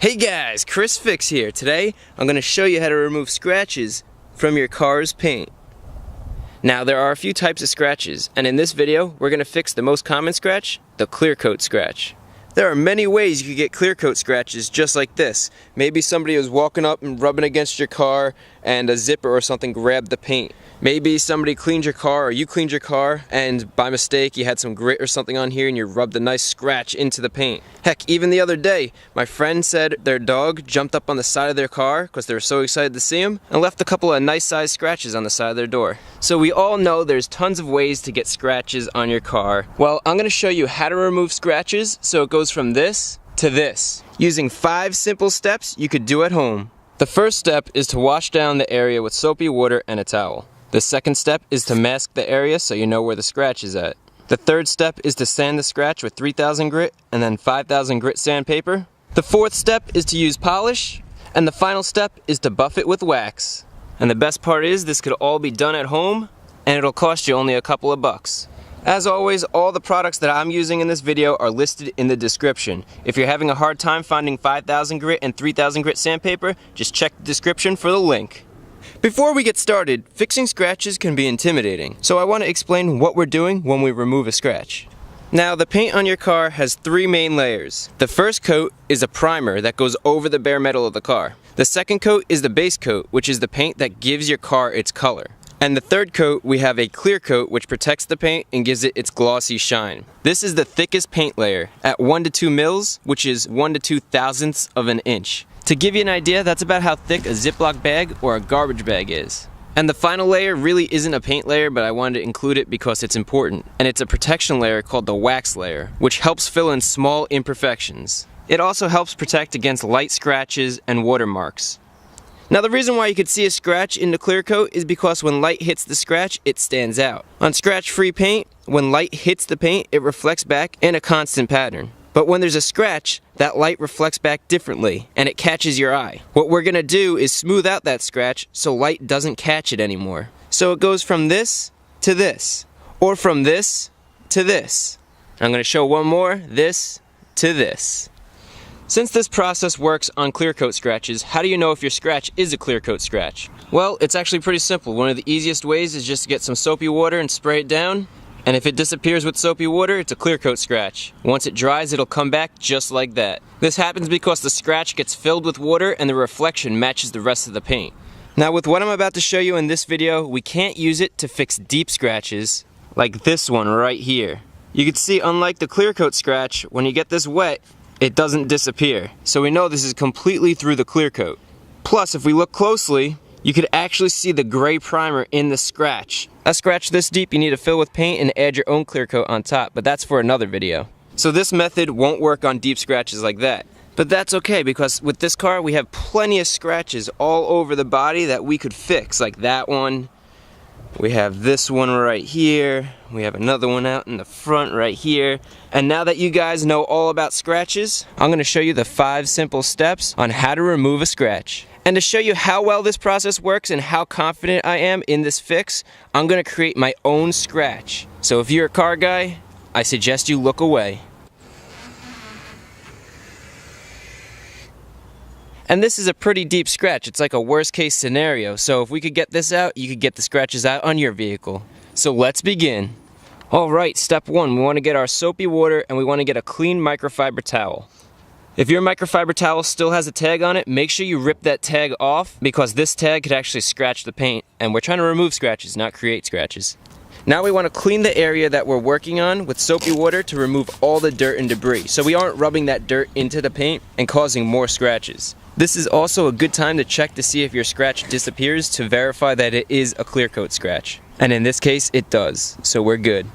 Hey guys, Chris Fix here. Today, I'm going to show you how to remove scratches from your car's paint. Now, there are a few types of scratches, and in this video, we're going to fix the most common scratch, the clear coat scratch. There are many ways you could get clear coat scratches just like this. Maybe somebody was walking up and rubbing against your car and a zipper or something grabbed the paint. Maybe somebody cleaned your car or you cleaned your car and by mistake you had some grit or something on here and you rubbed a nice scratch into the paint. Heck, even the other day, my friend said their dog jumped up on the side of their car because they were so excited to see him and left a couple of nice sized scratches on the side of their door. So we all know there's tons of ways to get scratches on your car. Well, I'm going to show you how to remove scratches so it goes from this to this, using 5 simple steps you could do at home. The first step is to wash down the area with soapy water and a towel. The second step is to mask the area so you know where the scratch is at. The third step is to sand the scratch with 3000 grit and then 5000 grit sandpaper. The fourth step is to use polish, and the final step is to buff it with wax. And the best part is this could all be done at home and it'll cost you only a couple of bucks. As always, all the products that I'm using in this video are listed in the description. If you're having a hard time finding 5000 grit and 3000 grit sandpaper, just check the description for the link. Before we get started, fixing scratches can be intimidating, so I want to explain what we're doing when we remove a scratch. Now, the paint on your car has 3 main layers. The first coat is a primer that goes over the bare metal of the car. The second coat is the base coat, which is the paint that gives your car its color. And the third coat, we have a clear coat which protects the paint and gives it its glossy shine. This is the thickest paint layer at 1 to 2 mils, which is 1 to 2 thousandths of an inch. To give you an idea, that's about how thick a Ziploc bag or a garbage bag is. And the final layer really isn't a paint layer, but I wanted to include it because it's important. And it's a protection layer called the wax layer, which helps fill in small imperfections. It also helps protect against light scratches and watermarks. Now, the reason why you could see a scratch in the clear coat is because when light hits the scratch, it stands out. On scratch-free paint, when light hits the paint, it reflects back in a constant pattern. But when there's a scratch, that light reflects back differently, and it catches your eye. What we're gonna do is smooth out that scratch so light doesn't catch it anymore. So it goes from this to this, or from this to this. I'm gonna show one more, this to this. Since this process works on clear coat scratches, how do you know if your scratch is a clear coat scratch? Well, it's actually pretty simple. One of the easiest ways is just to get some soapy water and spray it down. And if it disappears with soapy water, it's a clear coat scratch. Once it dries, it'll come back just like that. This happens because the scratch gets filled with water and the reflection matches the rest of the paint. Now, with what I'm about to show you in this video, we can't use it to fix deep scratches like this one right here. You can see, unlike the clear coat scratch, when you get this wet, it doesn't disappear. So we know this is completely through the clear coat. Plus, if we look closely, you could actually see the gray primer in the scratch. A scratch this deep you need to fill with paint and add your own clear coat on top, but that's for another video. So this method won't work on deep scratches like that. But that's okay, because with this car we have plenty of scratches all over the body that we could fix, like that one. We have this one right here. We have another one out in the front right here. And now that you guys know all about scratches, I'm going to show you the 5 simple steps on how to remove a scratch. And to show you how well this process works and how confident I am in this fix, I'm going to create my own scratch. So if you're a car guy, I suggest you look away. And this is a pretty deep scratch. It's like a worst case scenario. So if we could get this out, you could get the scratches out on your vehicle. So let's begin. Alright, step 1, we want to get our soapy water and we want to get a clean microfiber towel. If your microfiber towel still has a tag on it, make sure you rip that tag off because this tag could actually scratch the paint, and we're trying to remove scratches, not create scratches. Now we want to clean the area that we're working on with soapy water to remove all the dirt and debris, so we aren't rubbing that dirt into the paint and causing more scratches. This is also a good time to check to see if your scratch disappears to verify that it is a clear coat scratch. And in this case, it does, so we're good.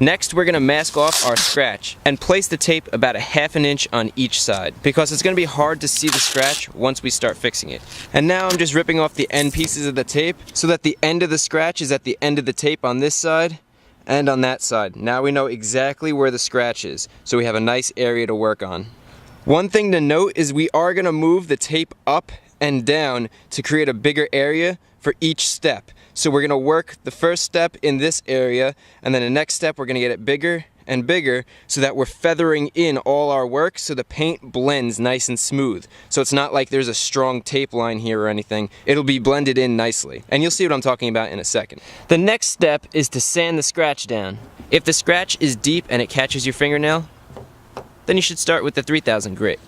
Next, we're going to mask off our scratch and place the tape about 1/2 inch on each side because it's going to be hard to see the scratch once we start fixing it. And now I'm just ripping off the end pieces of the tape so that the end of the scratch is at the end of the tape on this side and on that side. Now we know exactly where the scratch is, so we have a nice area to work on. One thing to note is we are going to move the tape up and down to create a bigger area for each step. So we're going to work the first step in this area, and then the next step we're going to get it bigger and bigger so that we're feathering in all our work so the paint blends nice and smooth. So it's not like there's a strong tape line here or anything. It'll be blended in nicely. And you'll see what I'm talking about in a second. The next step is to sand the scratch down. If the scratch is deep and it catches your fingernail, then you should start with the 3000 grit.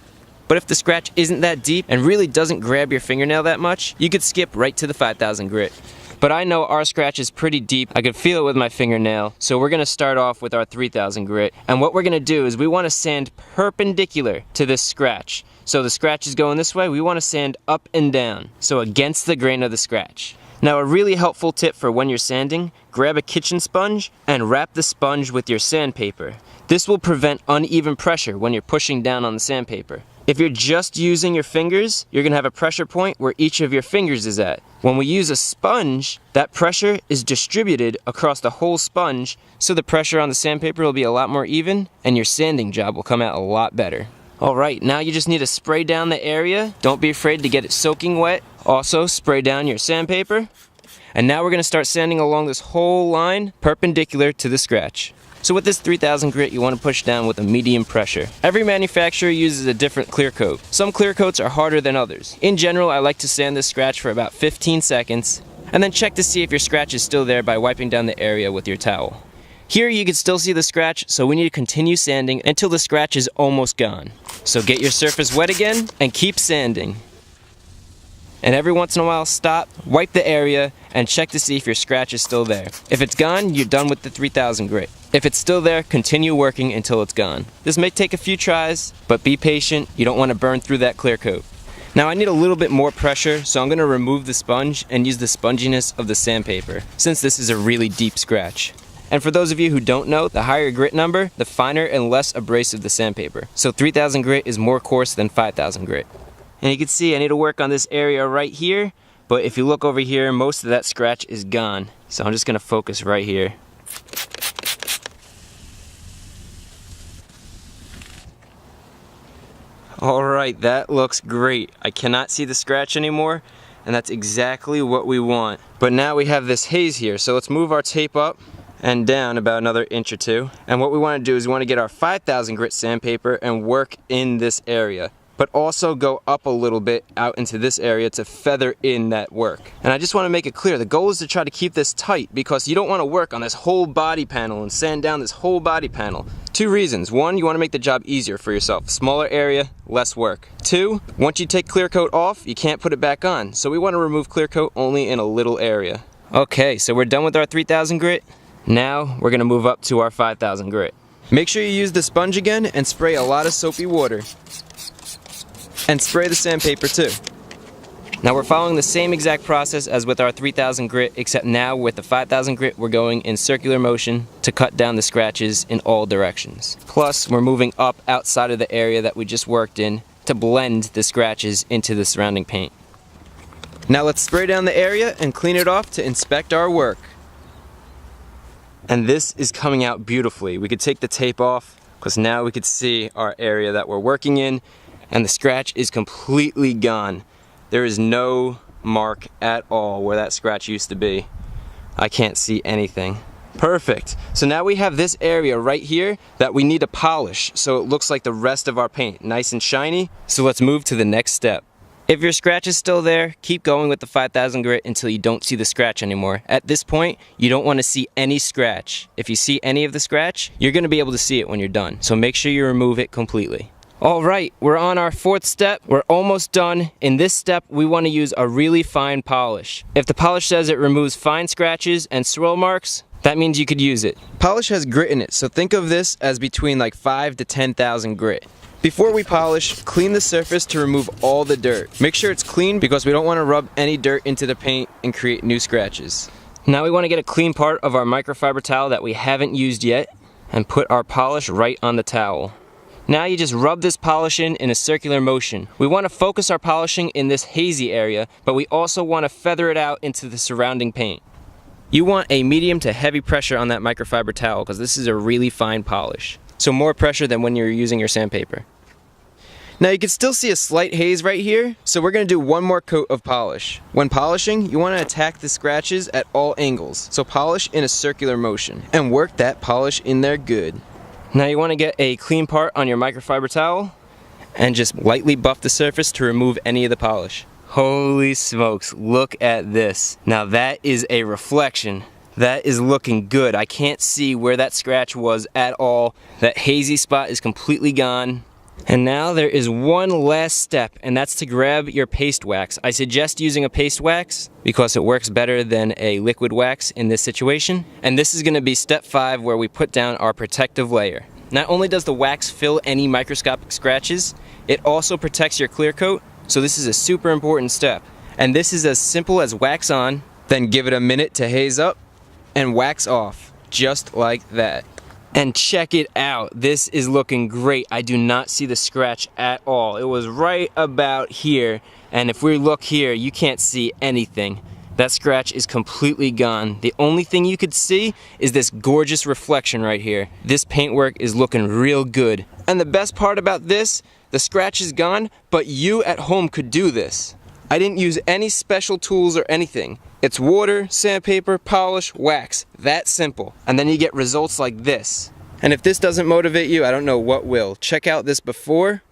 But if the scratch isn't that deep and really doesn't grab your fingernail that much, you could skip right to the 5000 grit. But I know our scratch is pretty deep. I could feel it with my fingernail, so we're gonna start off with our 3000 grit. And what we're gonna do is we wanna sand perpendicular to this scratch. So the scratch is going this way, we wanna sand up and down, so against the grain of the scratch. Now a really helpful tip for when you're sanding, grab a kitchen sponge and wrap the sponge with your sandpaper. This will prevent uneven pressure when you're pushing down on the sandpaper. If you're just using your fingers, you're gonna have a pressure point where each of your fingers is at. When we use a sponge, that pressure is distributed across the whole sponge, so the pressure on the sandpaper will be a lot more even, and your sanding job will come out a lot better. Alright, now you just need to spray down the area. Don't be afraid to get it soaking wet. Also, spray down your sandpaper. And now we're gonna start sanding along this whole line, perpendicular to the scratch. So with this 3000 grit, you want to push down with a medium pressure. Every manufacturer uses a different clear coat. Some clear coats are harder than others. In general, I like to sand this scratch for about 15 seconds, and then check to see if your scratch is still there by wiping down the area with your towel. Here you can still see the scratch, so we need to continue sanding until the scratch is almost gone. So get your surface wet again, and keep sanding. And every once in a while, stop, wipe the area, and check to see if your scratch is still there. If it's gone, you're done with the 3000 grit. If it's still there, continue working until it's gone. This may take a few tries, but be patient. You don't want to burn through that clear coat. Now I need a little bit more pressure, so I'm going to remove the sponge and use the sponginess of the sandpaper, since this is a really deep scratch. And for those of you who don't know, the higher grit number, the finer and less abrasive the sandpaper. So 3000 grit is more coarse than 5000 grit. And you can see I need to work on this area right here, but if you look over here, most of that scratch is gone. So I'm just going to focus right here. Alright, that looks great. I cannot see the scratch anymore, and that's exactly what we want. But now we have this haze here, so let's move our tape up and down about another inch or two. And what we want to do is we want to get our 5000 grit sandpaper and work in this area, but also go up a little bit out into this area to feather in that work. And I just want to make it clear, the goal is to try to keep this tight because you don't want to work on this whole body panel and sand down this whole body panel. Two reasons. One, you want to make the job easier for yourself. Smaller area, less work. Two, once you take clear coat off, you can't put it back on. So we want to remove clear coat only in a little area. Okay, so we're done with our 3000 grit. Now we're going to move up to our 5000 grit. Make sure you use the sponge again and spray a lot of soapy water. And spray the sandpaper too. Now we're following the same exact process as with our 3000 grit, except now with the 5000 grit we're going in circular motion to cut down the scratches in all directions. Plus we're moving up outside of the area that we just worked in to blend the scratches into the surrounding paint. Now let's spray down the area and clean it off to inspect our work. And this is coming out beautifully. We could take the tape off because now we could see our area that we're working in, and the scratch is completely gone. There is no mark at all where that scratch used to be. I can't see anything. Perfect. So now we have this area right here that we need to polish so it looks like the rest of our paint, nice and shiny. So let's move to the next step. If your scratch is still there, keep going with the 5000 grit until you don't see the scratch anymore. At this point, you don't want to see any scratch. If you see any of the scratch, you're going to be able to see it when you're done. So make sure you remove it completely. Alright, we're on our fourth step. We're almost done. In this step, we want to use a really fine polish. If the polish says it removes fine scratches and swirl marks, that means you could use it. Polish has grit in it, so think of this as between like 5 to 10,000 grit. Before we polish, clean the surface to remove all the dirt. Make sure it's clean because we don't want to rub any dirt into the paint and create new scratches. Now we want to get a clean part of our microfiber towel that we haven't used yet and put our polish right on the towel. Now you just rub this polish in a circular motion. We want to focus our polishing in this hazy area, but we also want to feather it out into the surrounding paint. You want a medium to heavy pressure on that microfiber towel because this is a really fine polish. So more pressure than when you're using your sandpaper. Now you can still see a slight haze right here, so we're going to do one more coat of polish. When polishing, you want to attack the scratches at all angles, so polish in a circular motion and work that polish in there good. Now you want to get a clean part on your microfiber towel and just lightly buff the surface to remove any of the polish. Holy smokes, look at this. Now that is a reflection. That is looking good. I can't see where that scratch was at all. That hazy spot is completely gone. And now there is one last step, and that's to grab your paste wax. I suggest using a paste wax because it works better than a liquid wax in this situation. And this is going to be step 5, where we put down our protective layer. Not only does the wax fill any microscopic scratches, it also protects your clear coat, so this is a super important step. And this is as simple as wax on, then give it a minute to haze up, and wax off, just like that. And check it out, this is looking great. I do not see the scratch at all. It was right about here, and if we look here, you can't see anything. That scratch is completely gone. The only thing you could see is this gorgeous reflection right here. This paintwork is looking real good. And the best part about this, the scratch is gone, but you at home could do this. I didn't use any special tools or anything. It's water, sandpaper, polish, wax. That simple. And then you get results like this. And if this doesn't motivate you, I don't know what will. Check out this before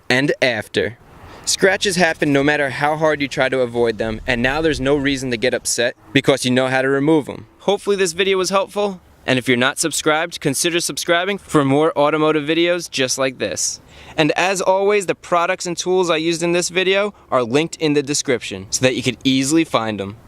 and after. Scratches happen no matter how hard you try to avoid them, and now there's no reason to get upset because you know how to remove them. Hopefully this video was helpful, and if you're not subscribed, consider subscribing for more automotive videos just like this. And as always, the products and tools I used in this video are linked in the description so that you can easily find them.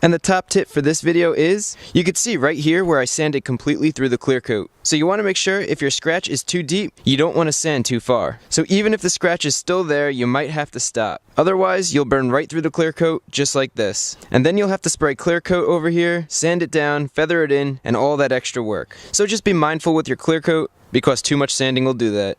And the top tip for this video is, you can see right here where I sanded completely through the clear coat. So you want to make sure if your scratch is too deep, you don't want to sand too far. So even if the scratch is still there, you might have to stop. Otherwise, you'll burn right through the clear coat just like this. And then you'll have to spray clear coat over here, sand it down, feather it in, and all that extra work. So just be mindful with your clear coat because too much sanding will do that.